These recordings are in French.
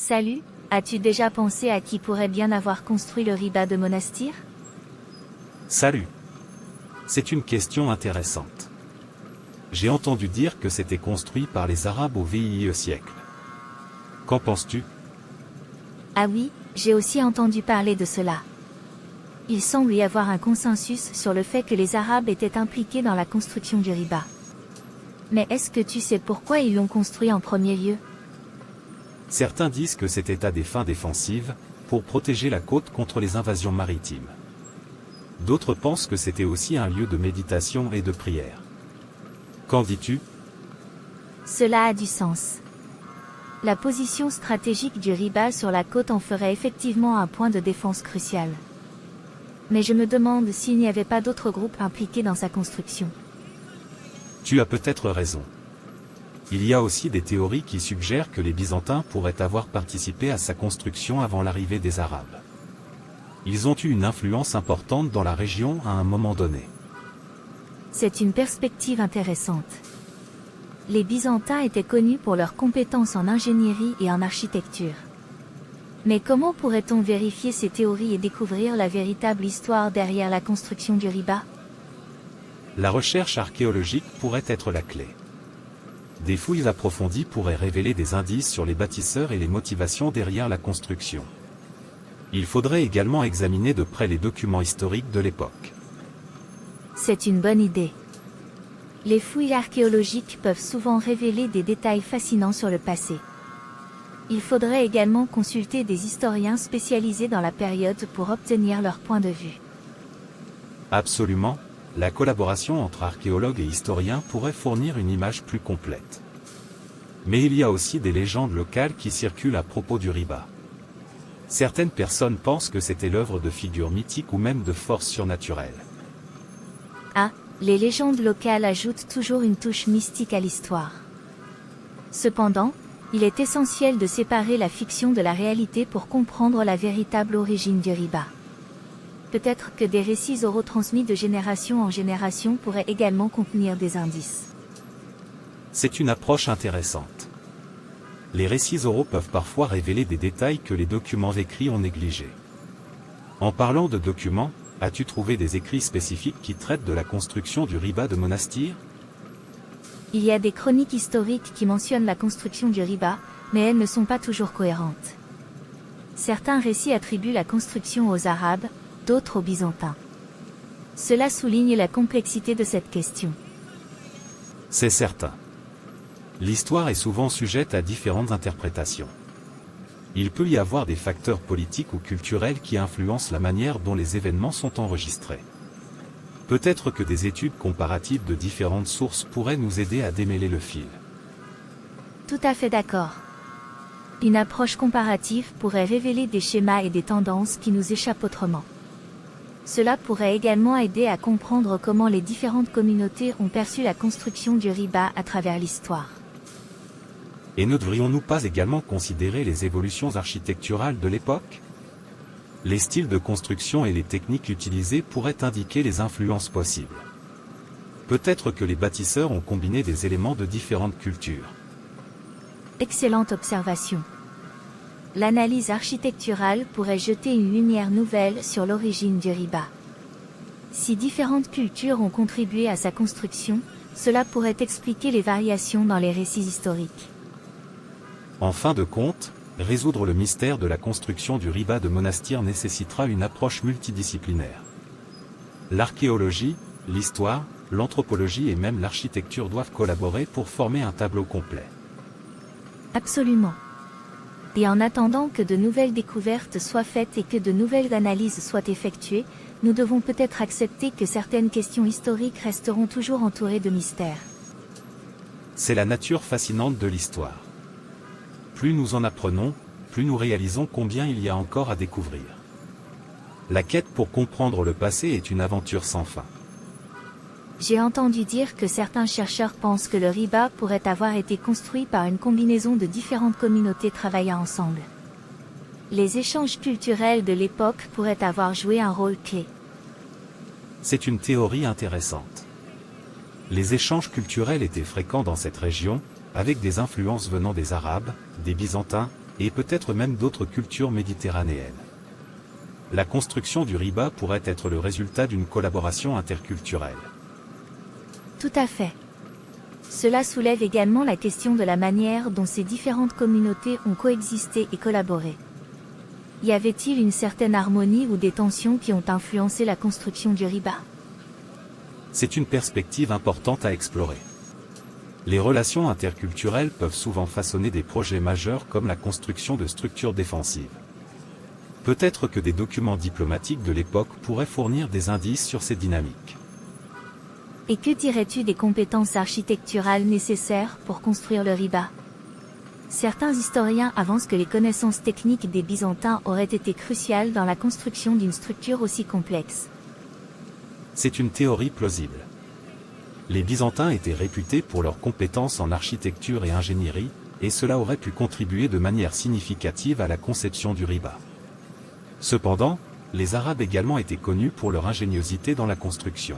Salut, as-tu déjà pensé à qui pourrait bien avoir construit le riba de Monastir? Salut. C'est une question intéressante. J'ai entendu dire que c'était construit par les Arabes au VIe siècle. Qu'en penses-tu? Ah oui, j'ai aussi entendu parler de cela. Il semble y avoir un consensus sur le fait que les Arabes étaient impliqués dans la construction du riba. Mais est-ce que tu sais pourquoi ils l'ont construit en premier lieu? Certains disent que c'était à des fins défensives, pour protéger la côte contre les invasions maritimes. D'autres pensent que c'était aussi un lieu de méditation et de prière. Qu'en dis-tu? Cela a du sens. La position stratégique du riba sur la côte en ferait effectivement un point de défense crucial. Mais je me demande s'il n'y avait pas d'autres groupes impliqués dans sa construction. Tu as peut-être raison. Il y a aussi des théories qui suggèrent que les Byzantins pourraient avoir participé à sa construction avant l'arrivée des Arabes. Ils ont eu une influence importante dans la région à un moment donné. C'est une perspective intéressante. Les Byzantins étaient connus pour leurs compétences en ingénierie et en architecture. Mais comment pourrait-on vérifier ces théories et découvrir la véritable histoire derrière la construction du riba? La recherche archéologique pourrait être la clé. Des fouilles approfondies pourraient révéler des indices sur les bâtisseurs et les motivations derrière la construction. Il faudrait également examiner de près les documents historiques de l'époque. C'est une bonne idée. Les fouilles archéologiques peuvent souvent révéler des détails fascinants sur le passé. Il faudrait également consulter des historiens spécialisés dans la période pour obtenir leur point de vue. Absolument, la collaboration entre archéologues et historiens pourrait fournir une image plus complète. Mais il y a aussi des légendes locales qui circulent à propos du riba. Certaines personnes pensent que c'était l'œuvre de figures mythiques ou même de forces surnaturelles. Ah, les légendes locales ajoutent toujours une touche mystique à l'histoire. Cependant, il est essentiel de séparer la fiction de la réalité pour comprendre la véritable origine du riba. Peut-être que des récits oraux transmis de génération en génération pourraient également contenir des indices. C'est une approche intéressante. Les récits oraux peuvent parfois révéler des détails que les documents écrits ont négligés. En parlant de documents, as-tu trouvé des écrits spécifiques qui traitent de la construction du riba de Monastir? Il y a des chroniques historiques qui mentionnent la construction du riba, mais elles ne sont pas toujours cohérentes. Certains récits attribuent la construction aux Arabes, d'autres aux Byzantins. Cela souligne la complexité de cette question. C'est certain. L'histoire est souvent sujette à différentes interprétations. Il peut y avoir des facteurs politiques ou culturels qui influencent la manière dont les événements sont enregistrés. Peut-être que des études comparatives de différentes sources pourraient nous aider à démêler le fil. Tout à fait d'accord. Une approche comparative pourrait révéler des schémas et des tendances qui nous échappent autrement. Cela pourrait également aider à comprendre comment les différentes communautés ont perçu la construction du riba à travers l'histoire. Et ne devrions-nous pas également considérer les évolutions architecturales de l'époque? Les styles de construction et les techniques utilisées pourraient indiquer les influences possibles. Peut-être que les bâtisseurs ont combiné des éléments de différentes cultures. Excellente observation. L'analyse architecturale pourrait jeter une lumière nouvelle sur l'origine du riba. Si différentes cultures ont contribué à sa construction, cela pourrait expliquer les variations dans les récits historiques. En fin de compte, résoudre le mystère de la construction du riba de Monastir nécessitera une approche multidisciplinaire. L'archéologie, l'histoire, l'anthropologie et même l'architecture doivent collaborer pour former un tableau complet. Absolument. Et en attendant que de nouvelles découvertes soient faites et que de nouvelles analyses soient effectuées, nous devons peut-être accepter que certaines questions historiques resteront toujours entourées de mystères. C'est la nature fascinante de l'histoire. Plus nous en apprenons, plus nous réalisons combien il y a encore à découvrir. La quête pour comprendre le passé est une aventure sans fin. J'ai entendu dire que certains chercheurs pensent que le riba pourrait avoir été construit par une combinaison de différentes communautés travaillant ensemble. Les échanges culturels de l'époque pourraient avoir joué un rôle clé. C'est une théorie intéressante. Les échanges culturels étaient fréquents dans cette région, avec des influences venant des Arabes, des Byzantins, et peut-être même d'autres cultures méditerranéennes. La construction du riba pourrait être le résultat d'une collaboration interculturelle. Tout à fait. Cela soulève également la question de la manière dont ces différentes communautés ont coexisté et collaboré. Y avait-il une certaine harmonie ou des tensions qui ont influencé la construction du riba? C'est une perspective importante à explorer. Les relations interculturelles peuvent souvent façonner des projets majeurs comme la construction de structures défensives. Peut-être que des documents diplomatiques de l'époque pourraient fournir des indices sur ces dynamiques. Et que dirais-tu des compétences architecturales nécessaires pour construire le riba? Certains historiens avancent que les connaissances techniques des Byzantins auraient été cruciales dans la construction d'une structure aussi complexe. C'est une théorie plausible. Les Byzantins étaient réputés pour leurs compétences en architecture et ingénierie, et cela aurait pu contribuer de manière significative à la conception du riba. Cependant, les Arabes également étaient connus pour leur ingéniosité dans la construction.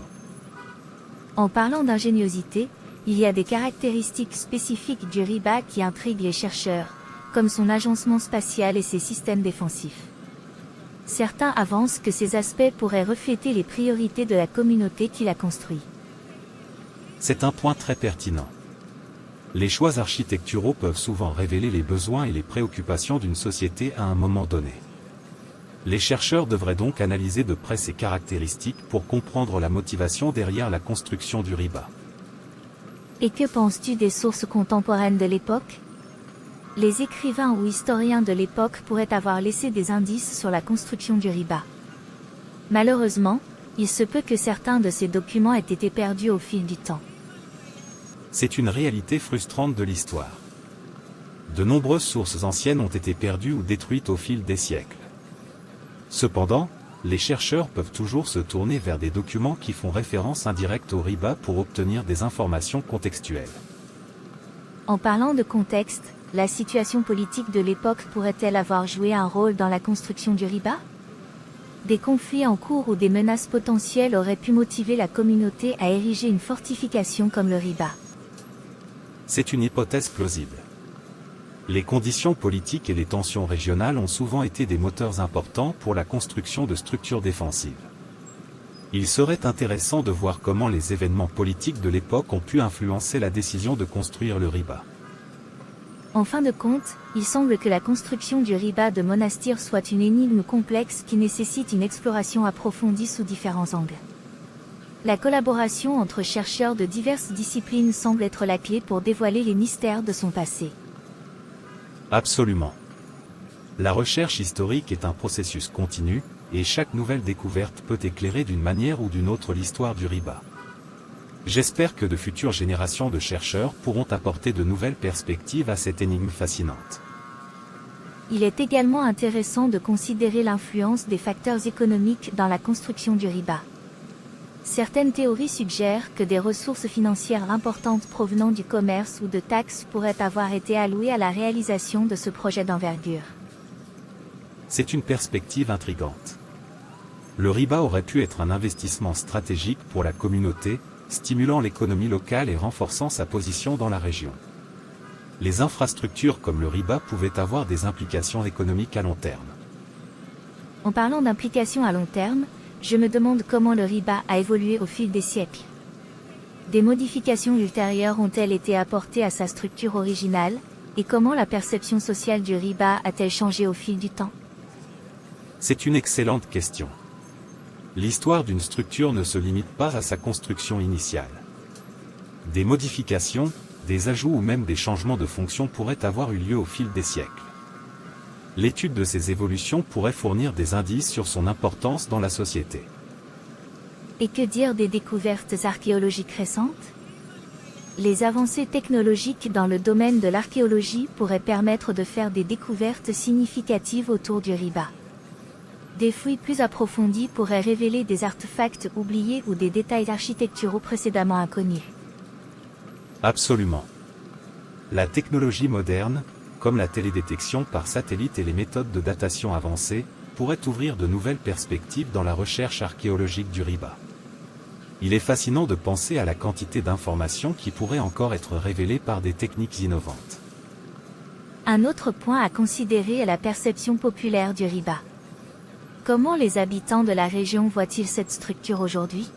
En parlant d'ingéniosité, il y a des caractéristiques spécifiques du riba qui intriguent les chercheurs, comme son agencement spatial et ses systèmes défensifs. Certains avancent que ces aspects pourraient refléter les priorités de la communauté qui l'a construit. C'est un point très pertinent. Les choix architecturaux peuvent souvent révéler les besoins et les préoccupations d'une société à un moment donné. Les chercheurs devraient donc analyser de près ces caractéristiques pour comprendre la motivation derrière la construction du riba. Et que penses-tu des sources contemporaines de l'époque? Les écrivains ou historiens de l'époque pourraient avoir laissé des indices sur la construction du riba. Malheureusement, il se peut que certains de ces documents aient été perdus au fil du temps. C'est une réalité frustrante de l'histoire. De nombreuses sources anciennes ont été perdues ou détruites au fil des siècles. Cependant, les chercheurs peuvent toujours se tourner vers des documents qui font référence indirecte au riba pour obtenir des informations contextuelles. En parlant de contexte, la situation politique de l'époque pourrait-elle avoir joué un rôle dans la construction du riba? Des conflits en cours ou des menaces potentielles auraient pu motiver la communauté à ériger une fortification comme le riba. C'est une hypothèse plausible. Les conditions politiques et les tensions régionales ont souvent été des moteurs importants pour la construction de structures défensives. Il serait intéressant de voir comment les événements politiques de l'époque ont pu influencer la décision de construire le riba. En fin de compte, il semble que la construction du riba de Monastir soit une énigme complexe qui nécessite une exploration approfondie sous différents angles. La collaboration entre chercheurs de diverses disciplines semble être la clé pour dévoiler les mystères de son passé. Absolument. La recherche historique est un processus continu, et chaque nouvelle découverte peut éclairer d'une manière ou d'une autre l'histoire du riba. J'espère que de futures générations de chercheurs pourront apporter de nouvelles perspectives à cette énigme fascinante. Il est également intéressant de considérer l'influence des facteurs économiques dans la construction du riba. Certaines théories suggèrent que des ressources financières importantes provenant du commerce ou de taxes pourraient avoir été allouées à la réalisation de ce projet d'envergure. C'est une perspective intrigante. Le riba aurait pu être un investissement stratégique pour la communauté, stimulant l'économie locale et renforçant sa position dans la région. Les infrastructures comme le riba pouvaient avoir des implications économiques à long terme. En parlant d'implications à long terme, je me demande comment le riba a évolué au fil des siècles. Des modifications ultérieures ont-elles été apportées à sa structure originale, et comment la perception sociale du riba a-t-elle changé au fil du temps? C'est une excellente question. L'histoire d'une structure ne se limite pas à sa construction initiale. Des modifications, des ajouts ou même des changements de fonction pourraient avoir eu lieu au fil des siècles. L'étude de ces évolutions pourrait fournir des indices sur son importance dans la société. Et que dire des découvertes archéologiques récentes? Les avancées technologiques dans le domaine de l'archéologie pourraient permettre de faire des découvertes significatives autour du riba. Des fouilles plus approfondies pourraient révéler des artefacts oubliés ou des détails architecturaux précédemment inconnus. Absolument. La technologie moderne, comme la télédétection par satellite et les méthodes de datation avancées, pourrait ouvrir de nouvelles perspectives dans la recherche archéologique du riba. Il est fascinant de penser à la quantité d'informations qui pourraient encore être révélées par des techniques innovantes. Un autre point à considérer est la perception populaire du riba. Comment les habitants de la région voient-ils cette structure aujourd'hui?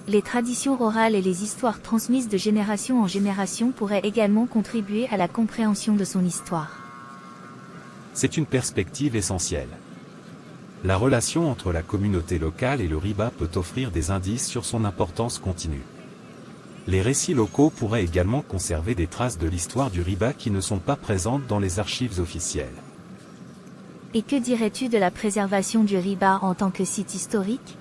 Les traditions orales et les histoires transmises de génération en génération pourraient également contribuer à la compréhension de son histoire. C'est une perspective essentielle. La relation entre la communauté locale et le riba peut offrir des indices sur son importance continue. Les récits locaux pourraient également conserver des traces de l'histoire du riba qui ne sont pas présentes dans les archives officielles. Et que dirais-tu de la préservation du riba en tant que site historique?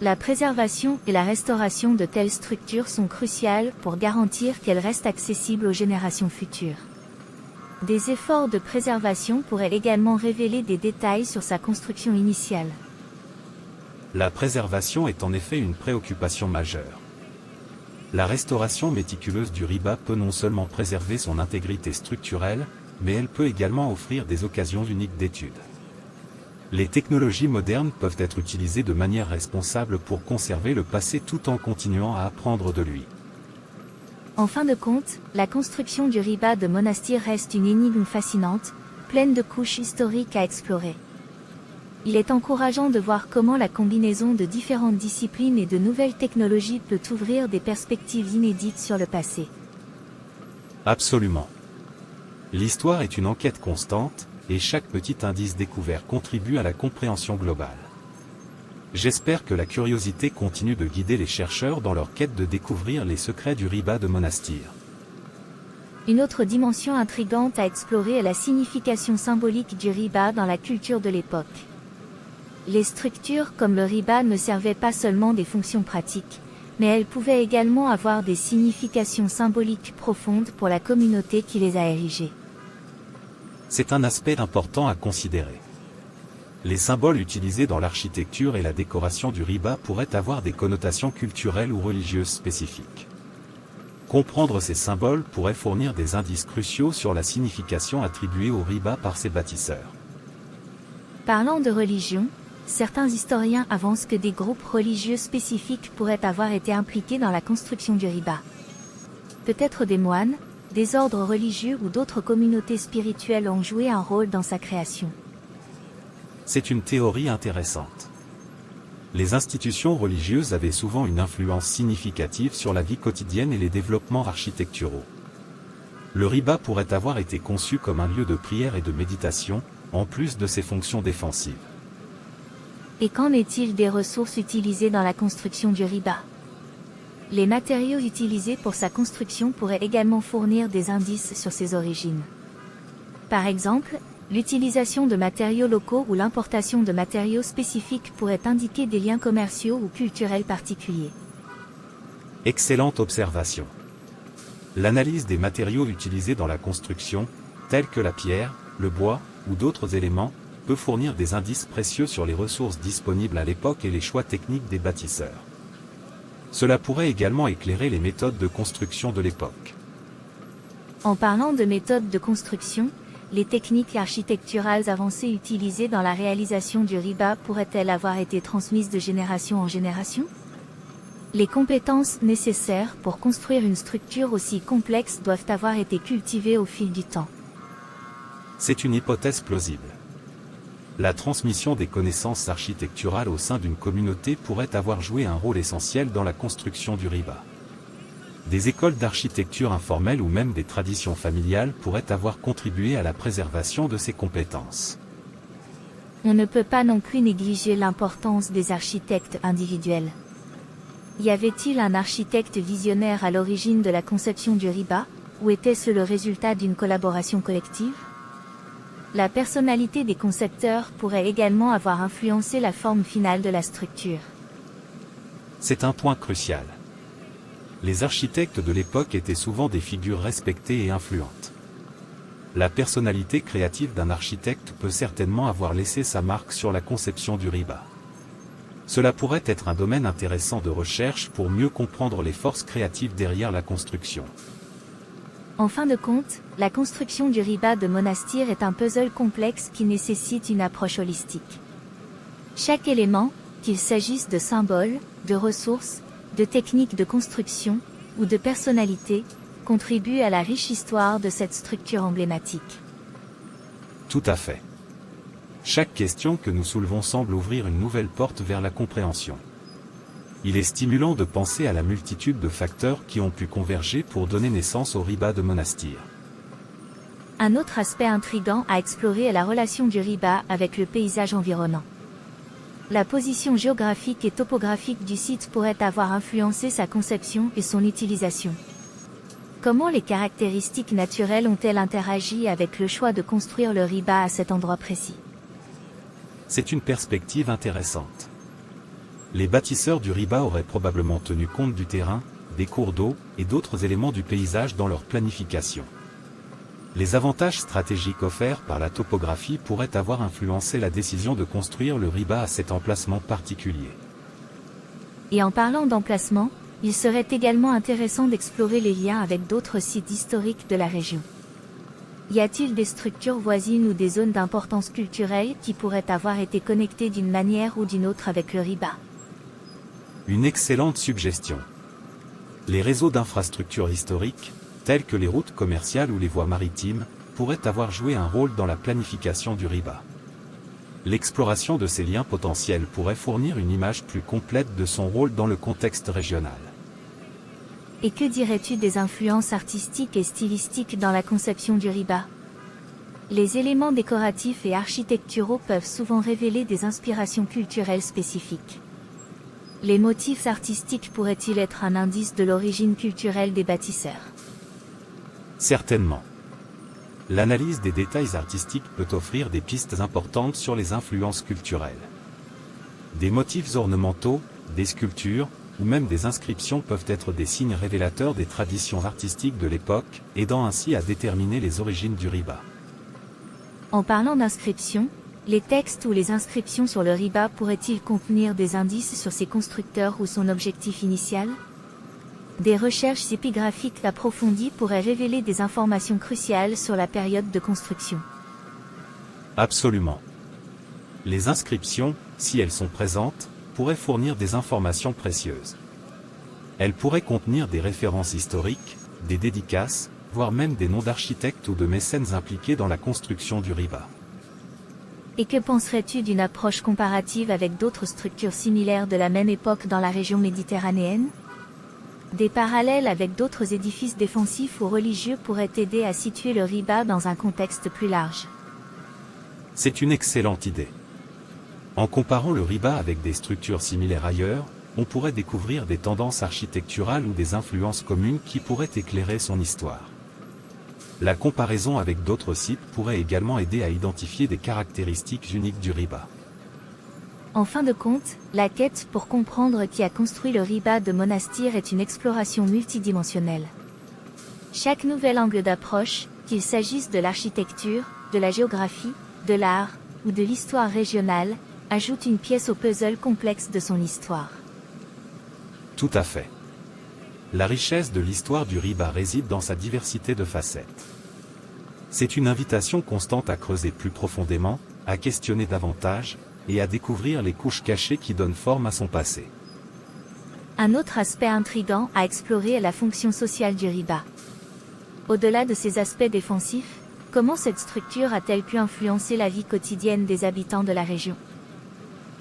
La préservation et la restauration de telles structures sont cruciales pour garantir qu'elles restent accessibles aux générations futures. Des efforts de préservation pourraient également révéler des détails sur sa construction initiale. La préservation est en effet une préoccupation majeure. La restauration méticuleuse du riba peut non seulement préserver son intégrité structurelle, mais elle peut également offrir des occasions uniques d'étude. Les technologies modernes peuvent être utilisées de manière responsable pour conserver le passé tout en continuant à apprendre de lui. En fin de compte, la construction du riba de Monastir reste une énigme fascinante, pleine de couches historiques à explorer. Il est encourageant de voir comment la combinaison de différentes disciplines et de nouvelles technologies peut ouvrir des perspectives inédites sur le passé. Absolument. L'histoire est une enquête constante, et chaque petit indice découvert contribue à la compréhension globale. J'espère que la curiosité continue de guider les chercheurs dans leur quête de découvrir les secrets du riba de Monastir. Une autre dimension intrigante à explorer est la signification symbolique du riba dans la culture de l'époque. Les structures comme le riba ne servaient pas seulement des fonctions pratiques, mais elles pouvaient également avoir des significations symboliques profondes pour la communauté qui les a érigées. C'est un aspect important à considérer. Les symboles utilisés dans l'architecture et la décoration du riba pourraient avoir des connotations culturelles ou religieuses spécifiques. Comprendre ces symboles pourrait fournir des indices cruciaux sur la signification attribuée au riba par ses bâtisseurs. Parlant de religion, certains historiens avancent que des groupes religieux spécifiques pourraient avoir été impliqués dans la construction du riba. Peut-être des moines, des ordres religieux ou d'autres communautés spirituelles ont joué un rôle dans sa création. C'est une théorie intéressante. Les institutions religieuses avaient souvent une influence significative sur la vie quotidienne et les développements architecturaux. Le riba pourrait avoir été conçu comme un lieu de prière et de méditation, en plus de ses fonctions défensives. Et qu'en est-il des ressources utilisées dans la construction du riba? Les matériaux utilisés pour sa construction pourraient également fournir des indices sur ses origines. Par exemple, l'utilisation de matériaux locaux ou l'importation de matériaux spécifiques pourrait indiquer des liens commerciaux ou culturels particuliers. Excellente observation. L'analyse des matériaux utilisés dans la construction, tels que la pierre, le bois ou d'autres éléments, peut fournir des indices précieux sur les ressources disponibles à l'époque et les choix techniques des bâtisseurs. Cela pourrait également éclairer les méthodes de construction de l'époque. En parlant de méthodes de construction, les techniques architecturales avancées utilisées dans la réalisation du riba pourraient-elles avoir été transmises de génération en génération? Les compétences nécessaires pour construire une structure aussi complexe doivent avoir été cultivées au fil du temps. C'est une hypothèse plausible. La transmission des connaissances architecturales au sein d'une communauté pourrait avoir joué un rôle essentiel dans la construction du riba. Des écoles d'architecture informelles ou même des traditions familiales pourraient avoir contribué à la préservation de ces compétences. On ne peut pas non plus négliger l'importance des architectes individuels. Y avait-il un architecte visionnaire à l'origine de la conception du riba, ou était-ce le résultat d'une collaboration collective? La personnalité des concepteurs pourrait également avoir influencé la forme finale de la structure. C'est un point crucial. Les architectes de l'époque étaient souvent des figures respectées et influentes. La personnalité créative d'un architecte peut certainement avoir laissé sa marque sur la conception du riba. Cela pourrait être un domaine intéressant de recherche pour mieux comprendre les forces créatives derrière la construction. En fin de compte, la construction du riba de Monastir est un puzzle complexe qui nécessite une approche holistique. Chaque élément, qu'il s'agisse de symboles, de ressources, de techniques de construction, ou de personnalités, contribue à la riche histoire de cette structure emblématique. Tout à fait. Chaque question que nous soulevons semble ouvrir une nouvelle porte vers la compréhension. Il est stimulant de penser à la multitude de facteurs qui ont pu converger pour donner naissance au riba de Monastir. Un autre aspect intrigant à explorer est la relation du riba avec le paysage environnant. La position géographique et topographique du site pourrait avoir influencé sa conception et son utilisation. Comment les caractéristiques naturelles ont-elles interagi avec le choix de construire le riba à cet endroit précis? C'est une perspective intéressante. Les bâtisseurs du riba auraient probablement tenu compte du terrain, des cours d'eau et d'autres éléments du paysage dans leur planification. Les avantages stratégiques offerts par la topographie pourraient avoir influencé la décision de construire le riba à cet emplacement particulier. Et en parlant d'emplacement, il serait également intéressant d'explorer les liens avec d'autres sites historiques de la région. Y a-t-il des structures voisines ou des zones d'importance culturelle qui pourraient avoir été connectées d'une manière ou d'une autre avec le riba? Une excellente suggestion. Les réseaux d'infrastructures historiques, tels que les routes commerciales ou les voies maritimes, pourraient avoir joué un rôle dans la planification du riba. L'exploration de ces liens potentiels pourrait fournir une image plus complète de son rôle dans le contexte régional. Et que dirais-tu des influences artistiques et stylistiques dans la conception du riba? Les éléments décoratifs et architecturaux peuvent souvent révéler des inspirations culturelles spécifiques. Les motifs artistiques pourraient-ils être un indice de l'origine culturelle des bâtisseurs? Certainement. L'analyse des détails artistiques peut offrir des pistes importantes sur les influences culturelles. Des motifs ornementaux, des sculptures, ou même des inscriptions peuvent être des signes révélateurs des traditions artistiques de l'époque, aidant ainsi à déterminer les origines du riba. En parlant d'inscriptions, les textes ou les inscriptions sur le riba pourraient-ils contenir des indices sur ses constructeurs ou son objectif initial? Des recherches épigraphiques approfondies pourraient révéler des informations cruciales sur la période de construction. Absolument. Les inscriptions, si elles sont présentes, pourraient fournir des informations précieuses. Elles pourraient contenir des références historiques, des dédicaces, voire même des noms d'architectes ou de mécènes impliqués dans la construction du riba. Et que penserais-tu d'une approche comparative avec d'autres structures similaires de la même époque dans la région méditerranéenne? Des parallèles avec d'autres édifices défensifs ou religieux pourraient aider à situer le riba dans un contexte plus large. C'est une excellente idée. En comparant le riba avec des structures similaires ailleurs, on pourrait découvrir des tendances architecturales ou des influences communes qui pourraient éclairer son histoire. La comparaison avec d'autres sites pourrait également aider à identifier des caractéristiques uniques du riba. En fin de compte, la quête pour comprendre qui a construit le riba de Monastir est une exploration multidimensionnelle. Chaque nouvel angle d'approche, qu'il s'agisse de l'architecture, de la géographie, de l'art, ou de l'histoire régionale, ajoute une pièce au puzzle complexe de son histoire. Tout à fait. La richesse de l'histoire du riba réside dans sa diversité de facettes. C'est une invitation constante à creuser plus profondément, à questionner davantage, et à découvrir les couches cachées qui donnent forme à son passé. Un autre aspect intrigant à explorer est la fonction sociale du riba. Au-delà de ses aspects défensifs, comment cette structure a-t-elle pu influencer la vie quotidienne des habitants de la région?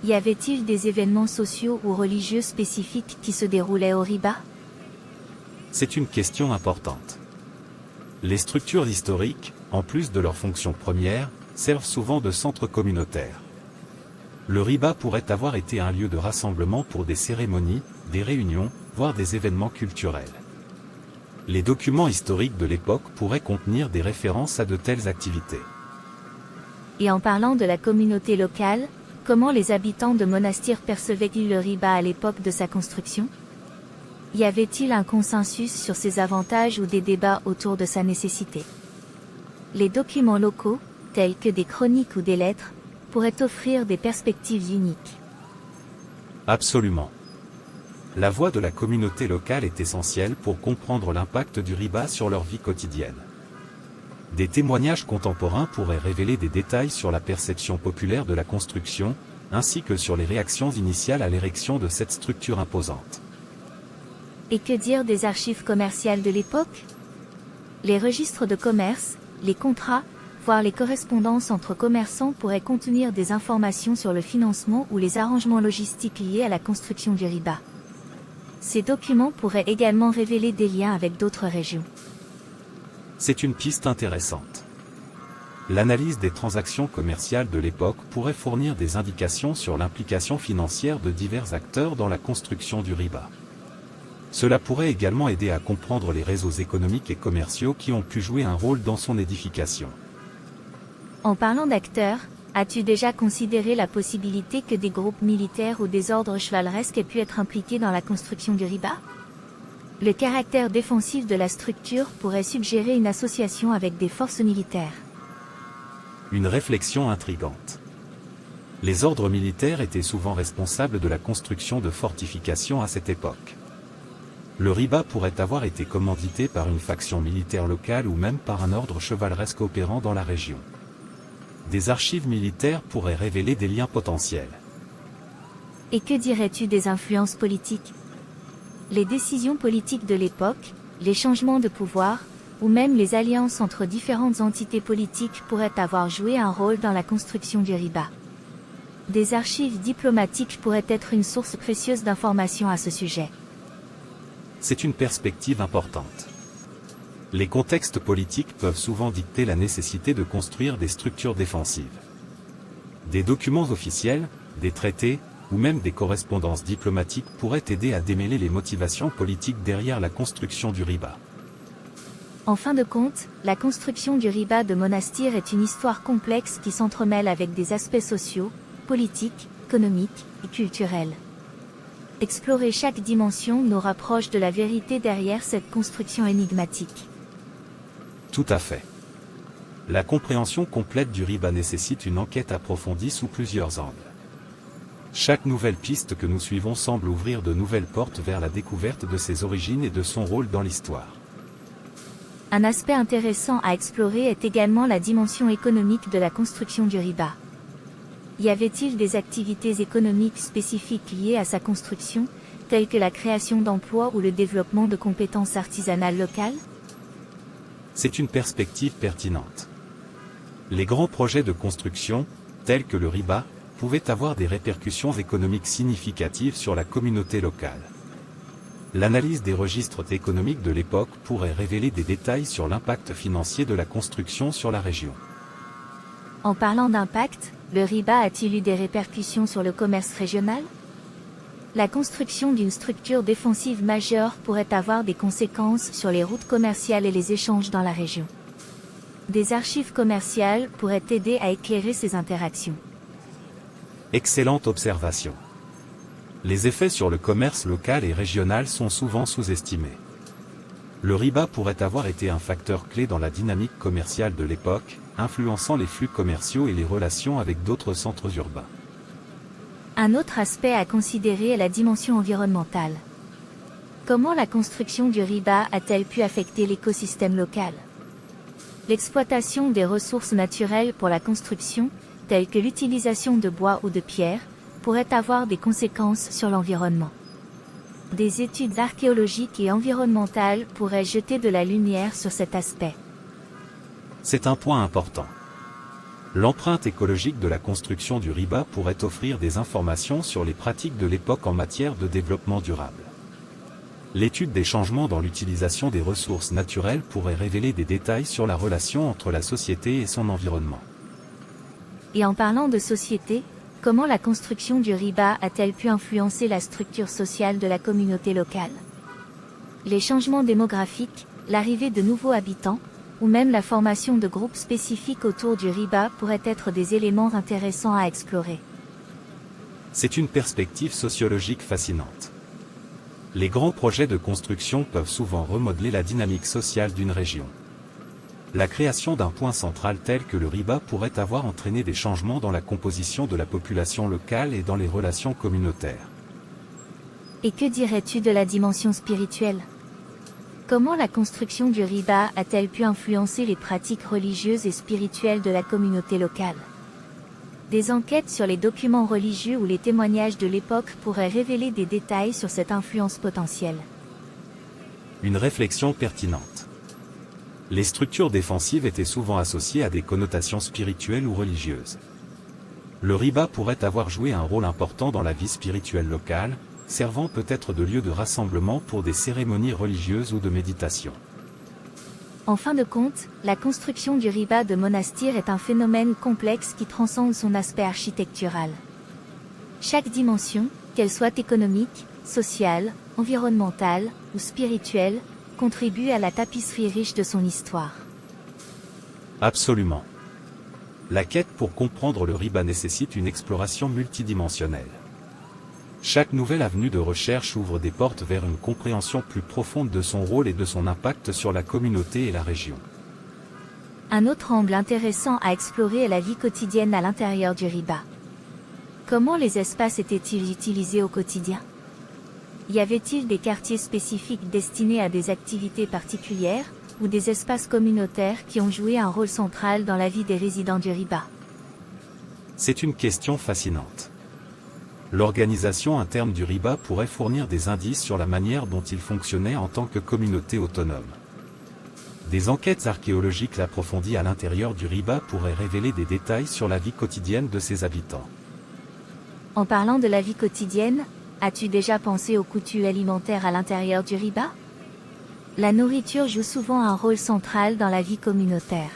Y avait-il des événements sociaux ou religieux spécifiques qui se déroulaient au riba? C'est une question importante. Les structures historiques, en plus de leur fonction première, servent souvent de centre communautaire. Le riba pourrait avoir été un lieu de rassemblement pour des cérémonies, des réunions, voire des événements culturels. Les documents historiques de l'époque pourraient contenir des références à de telles activités. Et en parlant de la communauté locale, comment les habitants de Monastir percevaient-ils le riba à l'époque de sa construction? Y avait-il un consensus sur ses avantages ou des débats autour de sa nécessité? Les documents locaux, tels que des chroniques ou des lettres, pourraient offrir des perspectives uniques. Absolument. La voix de la communauté locale est essentielle pour comprendre l'impact du riba sur leur vie quotidienne. Des témoignages contemporains pourraient révéler des détails sur la perception populaire de la construction, ainsi que sur les réactions initiales à l'érection de cette structure imposante. Et que dire des archives commerciales de l'époque? Les registres de commerce, les contrats, voire les correspondances entre commerçants pourraient contenir des informations sur le financement ou les arrangements logistiques liés à la construction du riba. Ces documents pourraient également révéler des liens avec d'autres régions. C'est une piste intéressante. L'analyse des transactions commerciales de l'époque pourrait fournir des indications sur l'implication financière de divers acteurs dans la construction du riba. Cela pourrait également aider à comprendre les réseaux économiques et commerciaux qui ont pu jouer un rôle dans son édification. En parlant d'acteurs, as-tu déjà considéré la possibilité que des groupes militaires ou des ordres chevaleresques aient pu être impliqués dans la construction du riba? Le caractère défensif de la structure pourrait suggérer une association avec des forces militaires. Une réflexion intrigante. Les ordres militaires étaient souvent responsables de la construction de fortifications à cette époque. Le riba pourrait avoir été commandité par une faction militaire locale ou même par un ordre chevaleresque opérant dans la région. Des archives militaires pourraient révéler des liens potentiels. Et que dirais-tu des influences politiques? Les décisions politiques de l'époque, les changements de pouvoir, ou même les alliances entre différentes entités politiques pourraient avoir joué un rôle dans la construction du riba. Des archives diplomatiques pourraient être une source précieuse d'informations à ce sujet. C'est une perspective importante. Les contextes politiques peuvent souvent dicter la nécessité de construire des structures défensives. Des documents officiels, des traités, ou même des correspondances diplomatiques pourraient aider à démêler les motivations politiques derrière la construction du riba. En fin de compte, la construction du riba de Monastir est une histoire complexe qui s'entremêle avec des aspects sociaux, politiques, économiques et culturels. Explorer chaque dimension nous rapproche de la vérité derrière cette construction énigmatique. Tout à fait. La compréhension complète du riba nécessite une enquête approfondie sous plusieurs angles. Chaque nouvelle piste que nous suivons semble ouvrir de nouvelles portes vers la découverte de ses origines et de son rôle dans l'histoire. Un aspect intéressant à explorer est également la dimension économique de la construction du riba. Y avait-il des activités économiques spécifiques liées à sa construction, telles que la création d'emplois ou le développement de compétences artisanales locales? C'est une perspective pertinente. Les grands projets de construction, tels que le riba, pouvaient avoir des répercussions économiques significatives sur la communauté locale. L'analyse des registres économiques de l'époque pourrait révéler des détails sur l'impact financier de la construction sur la région. En parlant d'impact, le riba a-t-il eu des répercussions sur le commerce régional? La construction d'une structure défensive majeure pourrait avoir des conséquences sur les routes commerciales et les échanges dans la région. Des archives commerciales pourraient aider à éclairer ces interactions. Excellente observation. Les effets sur le commerce local et régional sont souvent sous-estimés. Le riba pourrait avoir été un facteur clé dans la dynamique commerciale de l'époque, influençant les flux commerciaux et les relations avec d'autres centres urbains. Un autre aspect à considérer est la dimension environnementale. Comment la construction du riba a-t-elle pu affecter l'écosystème local? L'exploitation des ressources naturelles pour la construction, telles que l'utilisation de bois ou de pierre, pourrait avoir des conséquences sur l'environnement. Des études archéologiques et environnementales pourraient jeter de la lumière sur cet aspect. C'est un point important. L'empreinte écologique de la construction du riba pourrait offrir des informations sur les pratiques de l'époque en matière de développement durable. L'étude des changements dans l'utilisation des ressources naturelles pourrait révéler des détails sur la relation entre la société et son environnement. Et en parlant de société, comment la construction du riba a-t-elle pu influencer la structure sociale de la communauté locale? Les changements démographiques, l'arrivée de nouveaux habitants, ou même la formation de groupes spécifiques autour du riba pourraient être des éléments intéressants à explorer. C'est une perspective sociologique fascinante. Les grands projets de construction peuvent souvent remodeler la dynamique sociale d'une région. La création d'un point central tel que le riba pourrait avoir entraîné des changements dans la composition de la population locale et dans les relations communautaires. Et que dirais-tu de la dimension spirituelle? Comment la construction du riba a-t-elle pu influencer les pratiques religieuses et spirituelles de la communauté locale? Des enquêtes sur les documents religieux ou les témoignages de l'époque pourraient révéler des détails sur cette influence potentielle. Une réflexion pertinente. Les structures défensives étaient souvent associées à des connotations spirituelles ou religieuses. Le riba pourrait avoir joué un rôle important dans la vie spirituelle locale, servant peut-être de lieu de rassemblement pour des cérémonies religieuses ou de méditation. En fin de compte, la construction du riba de monastère est un phénomène complexe qui transcende son aspect architectural. Chaque dimension, qu'elle soit économique, sociale, environnementale ou spirituelle, contribue à la tapisserie riche de son histoire. Absolument. La quête pour comprendre le riba nécessite une exploration multidimensionnelle. Chaque nouvelle avenue de recherche ouvre des portes vers une compréhension plus profonde de son rôle et de son impact sur la communauté et la région. Un autre angle intéressant à explorer est la vie quotidienne à l'intérieur du riba. Comment les espaces étaient-ils utilisés au quotidien? Y avait-il des quartiers spécifiques destinés à des activités particulières, ou des espaces communautaires qui ont joué un rôle central dans la vie des résidents du riba? C'est une question fascinante. L'organisation interne du riba pourrait fournir des indices sur la manière dont il fonctionnait en tant que communauté autonome. Des enquêtes archéologiques approfondies à l'intérieur du riba pourraient révéler des détails sur la vie quotidienne de ses habitants. En parlant de la vie quotidienne, as-tu déjà pensé aux coutumes alimentaires à l'intérieur du riba? La nourriture joue souvent un rôle central dans la vie communautaire.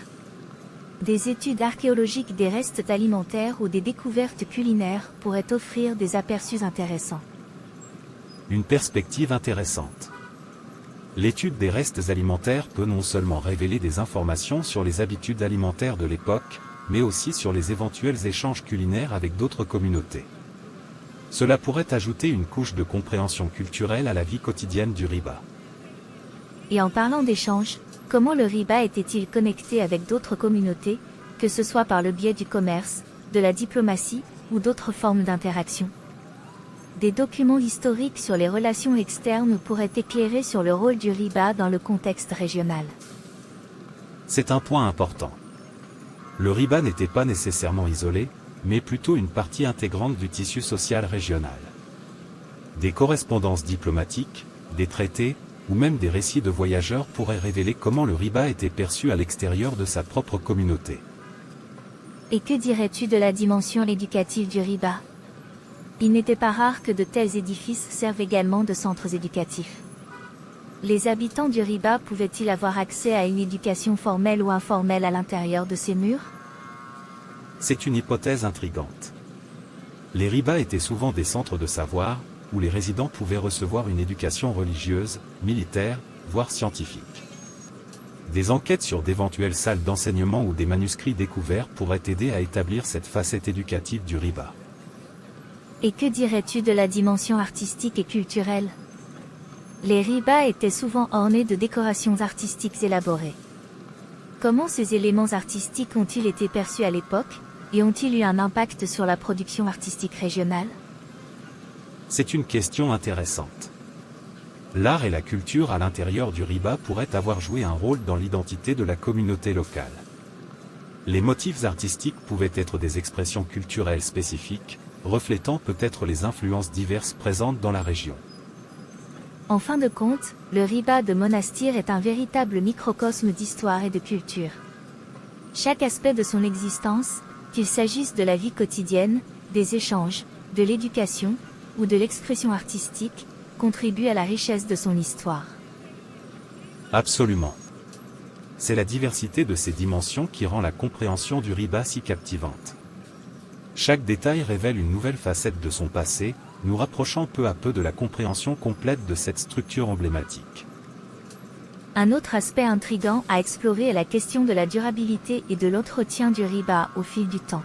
Des études archéologiques des restes alimentaires ou des découvertes culinaires pourraient offrir des aperçus intéressants. Une perspective intéressante. L'étude des restes alimentaires peut non seulement révéler des informations sur les habitudes alimentaires de l'époque, mais aussi sur les éventuels échanges culinaires avec d'autres communautés. Cela pourrait ajouter une couche de compréhension culturelle à la vie quotidienne du riba. Et en parlant d'échanges, comment le riba était-il connecté avec d'autres communautés, que ce soit par le biais du commerce, de la diplomatie, ou d'autres formes d'interaction? Des documents historiques sur les relations externes pourraient éclairer sur le rôle du riba dans le contexte régional. C'est un point important. Le riba n'était pas nécessairement isolé, mais plutôt une partie intégrante du tissu social régional. Des correspondances diplomatiques, des traités, ou même des récits de voyageurs pourraient révéler comment le riba était perçu à l'extérieur de sa propre communauté. Et que dirais-tu de la dimension éducative du riba? Il n'était pas rare que de tels édifices servent également de centres éducatifs. Les habitants du riba pouvaient-ils avoir accès à une éducation formelle ou informelle à l'intérieur de ces murs? C'est une hypothèse intrigante. Les ribas étaient souvent des centres de savoir, où les résidents pouvaient recevoir une éducation religieuse, militaire, voire scientifique. Des enquêtes sur d'éventuelles salles d'enseignement ou des manuscrits découverts pourraient aider à établir cette facette éducative du riba. Et que dirais-tu de la dimension artistique et culturelle? Les ribas étaient souvent ornés de décorations artistiques élaborées. Comment ces éléments artistiques ont-ils été perçus à l'époque, et ont-ils eu un impact sur la production artistique régionale? C'est une question intéressante. L'art et la culture à l'intérieur du riba pourraient avoir joué un rôle dans l'identité de la communauté locale. Les motifs artistiques pouvaient être des expressions culturelles spécifiques, reflétant peut-être les influences diverses présentes dans la région. En fin de compte, le riba de monastère est un véritable microcosme d'histoire et de culture. Chaque aspect de son existence, qu'il s'agisse de la vie quotidienne, des échanges, de l'éducation, ou de l'expression artistique, contribue à la richesse de son histoire. Absolument. C'est la diversité de ces dimensions qui rend la compréhension du riba si captivante. Chaque détail révèle une nouvelle facette de son passé, nous rapprochant peu à peu de la compréhension complète de cette structure emblématique. Un autre aspect intrigant à explorer est la question de la durabilité et de l'entretien du riba au fil du temps.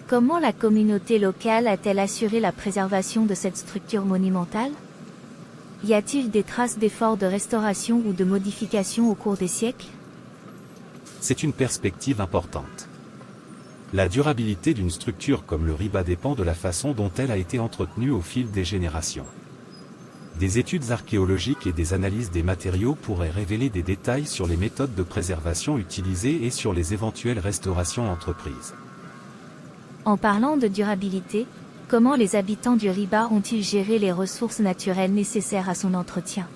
Comment la communauté locale a-t-elle assuré la préservation de cette structure monumentale? Y a-t-il des traces d'efforts de restauration ou de modification au cours des siècles? C'est une perspective importante. La durabilité d'une structure comme le riba dépend de la façon dont elle a été entretenue au fil des générations. Des études archéologiques et des analyses des matériaux pourraient révéler des détails sur les méthodes de préservation utilisées et sur les éventuelles restaurations entreprises. En parlant de durabilité, comment les habitants du riba ont-ils géré les ressources naturelles nécessaires à son entretien?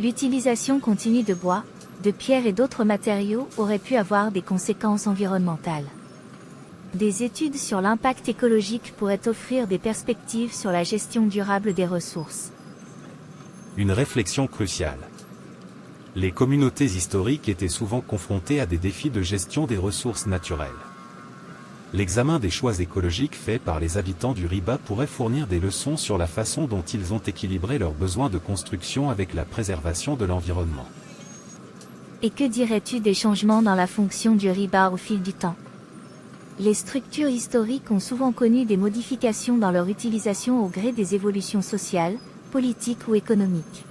L'utilisation continue de bois, de pierre et d'autres matériaux auraient pu avoir des conséquences environnementales. Des études sur l'impact écologique pourraient offrir des perspectives sur la gestion durable des ressources. Une réflexion cruciale. Les communautés historiques étaient souvent confrontées à des défis de gestion des ressources naturelles. L'examen des choix écologiques faits par les habitants du Riba pourrait fournir des leçons sur la façon dont ils ont équilibré leurs besoins de construction avec la préservation de l'environnement. Et que dirais-tu des changements dans la fonction du Riba au fil du temps? Les structures historiques ont souvent connu des modifications dans leur utilisation au gré des évolutions sociales, politiques ou économiques.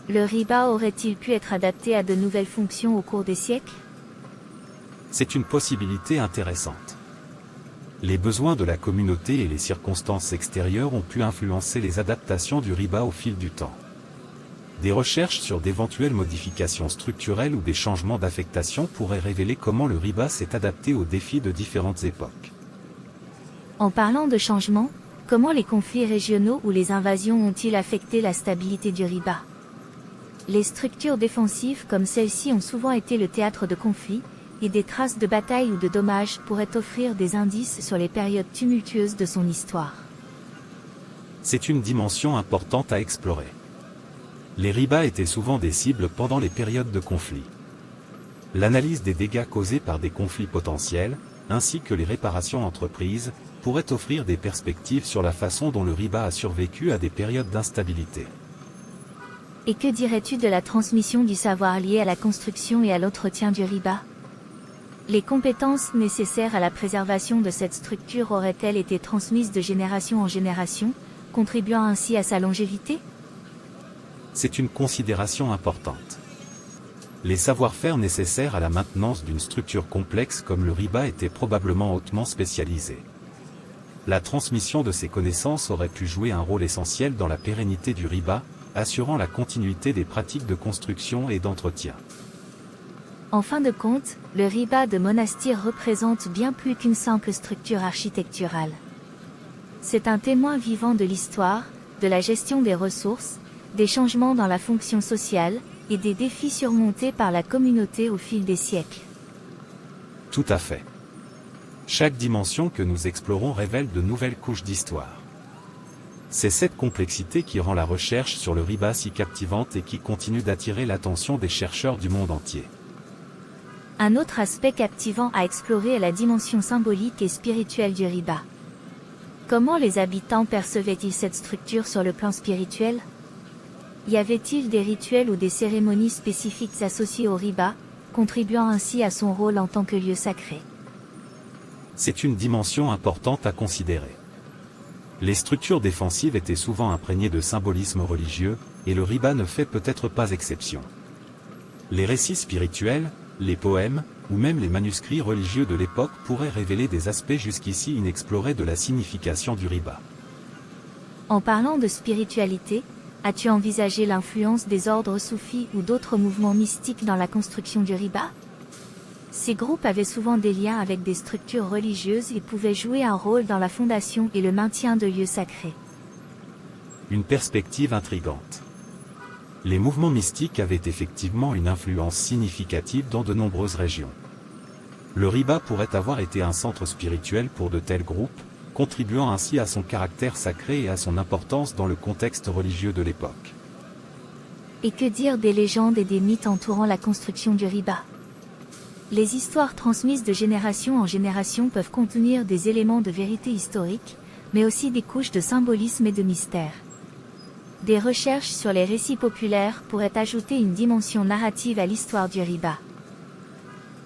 Le Riba aurait-il pu être adapté à de nouvelles fonctions au cours des siècles? C'est une possibilité intéressante. Les besoins de la communauté et les circonstances extérieures ont pu influencer les adaptations du Riba au fil du temps. Des recherches sur d'éventuelles modifications structurelles ou des changements d'affectation pourraient révéler comment le Riba s'est adapté aux défis de différentes époques. En parlant de changements, comment les conflits régionaux ou les invasions ont-ils affecté la stabilité du Riba? Les structures défensives comme celles-ci ont souvent été le théâtre de conflits, et des traces de batailles ou de dommages pourraient offrir des indices sur les périodes tumultueuses de son histoire. C'est une dimension importante à explorer. Les Ribas étaient souvent des cibles pendant les périodes de conflit. L'analyse des dégâts causés par des conflits potentiels, ainsi que les réparations entreprises, pourrait offrir des perspectives sur la façon dont le Riba a survécu à des périodes d'instabilité. Et que dirais-tu de la transmission du savoir lié à la construction et à l'entretien du Riba? Les compétences nécessaires à la préservation de cette structure auraient-elles été transmises de génération en génération, contribuant ainsi à sa longévité? C'est une considération importante. Les savoir-faire nécessaires à la maintenance d'une structure complexe comme le Riba étaient probablement hautement spécialisés. La transmission de ces connaissances aurait pu jouer un rôle essentiel dans la pérennité du Riba, assurant la continuité des pratiques de construction et d'entretien. En fin de compte, le Riba de Monastir représente bien plus qu'une simple structure architecturale. C'est un témoin vivant de l'histoire, de la gestion des ressources, des changements dans la fonction sociale, et des défis surmontés par la communauté au fil des siècles. Tout à fait. Chaque dimension que nous explorons révèle de nouvelles couches d'histoire. C'est cette complexité qui rend la recherche sur le Riba si captivante et qui continue d'attirer l'attention des chercheurs du monde entier. Un autre aspect captivant à explorer est la dimension symbolique et spirituelle du Riba. Comment les habitants percevaient-ils cette structure sur le plan spirituel? Y avait-il des rituels ou des cérémonies spécifiques associées au Riba, contribuant ainsi à son rôle en tant que lieu sacré? C'est une dimension importante à considérer. Les structures défensives étaient souvent imprégnées de symbolisme religieux, et le Riba ne fait peut-être pas exception. Les récits spirituels, les poèmes, ou même les manuscrits religieux de l'époque pourraient révéler des aspects jusqu'ici inexplorés de la signification du Riba. En parlant de spiritualité, as-tu envisagé l'influence des ordres soufis ou d'autres mouvements mystiques dans la construction du Riba? Ces groupes avaient souvent des liens avec des structures religieuses et pouvaient jouer un rôle dans la fondation et le maintien de lieux sacrés. Une perspective intrigante. Les mouvements mystiques avaient effectivement une influence significative dans de nombreuses régions. Le Riba pourrait avoir été un centre spirituel pour de tels groupes, contribuant ainsi à son caractère sacré et à son importance dans le contexte religieux de l'époque. Et que dire des légendes et des mythes entourant la construction du Riba? Les histoires transmises de génération en génération peuvent contenir des éléments de vérité historique, mais aussi des couches de symbolisme et de mystère. Des recherches sur les récits populaires pourraient ajouter une dimension narrative à l'histoire du Riba.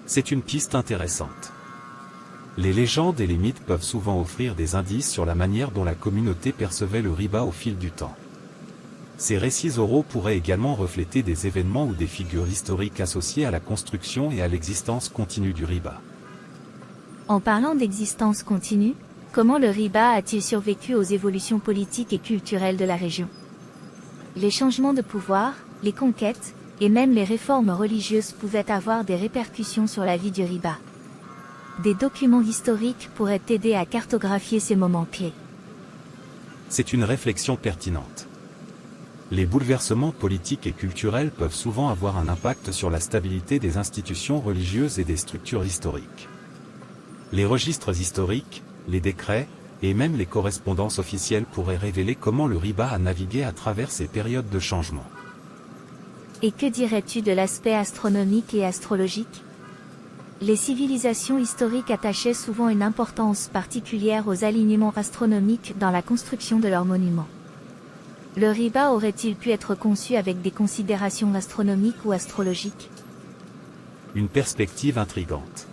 C'est une piste intéressante. Les légendes et les mythes peuvent souvent offrir des indices sur la manière dont la communauté percevait le Riba au fil du temps. Ces récits oraux pourraient également refléter des événements ou des figures historiques associées à la construction et à l'existence continue du Riba. En parlant d'existence continue, comment le Riba a-t-il survécu aux évolutions politiques et culturelles de la région? Les changements de pouvoir, les conquêtes, et même les réformes religieuses pouvaient avoir des répercussions sur la vie du Riba. Des documents historiques pourraient aider à cartographier ces moments clés. C'est une réflexion pertinente. Les bouleversements politiques et culturels peuvent souvent avoir un impact sur la stabilité des institutions religieuses et des structures historiques. Les registres historiques, les décrets, et même les correspondances officielles pourraient révéler comment le riba a navigué à travers ces périodes de changement. Et que dirais-tu de l'aspect astronomique et astrologique? Les civilisations historiques attachaient souvent une importance particulière aux alignements astronomiques dans la construction de leurs monuments. Le riba aurait-il pu être conçu avec des considérations astronomiques ou astrologiques? Une perspective intrigante.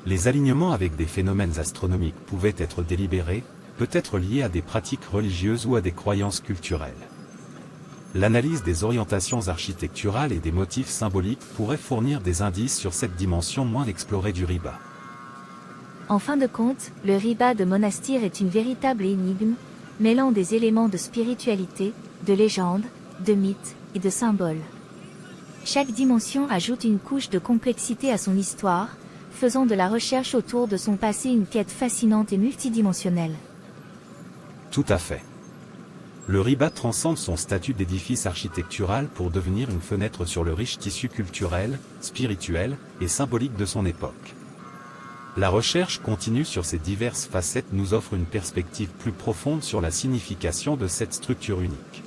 Les alignements avec des phénomènes astronomiques pouvaient être délibérés, peut-être liés à des pratiques religieuses ou à des croyances culturelles. L'analyse des orientations architecturales et des motifs symboliques pourrait fournir des indices sur cette dimension moins explorée du riba. En fin de compte, le riba de Monastir est une véritable énigme, mêlant des éléments de spiritualité, de légende, de mythes et de symboles. Chaque dimension ajoute une couche de complexité à son histoire, faisant de la recherche autour de son passé une quête fascinante et multidimensionnelle. Tout à fait. Le riba transcende son statut d'édifice architectural pour devenir une fenêtre sur le riche tissu culturel, spirituel et symbolique de son époque. La recherche continue sur ces diverses facettes nous offre une perspective plus profonde sur la signification de cette structure unique.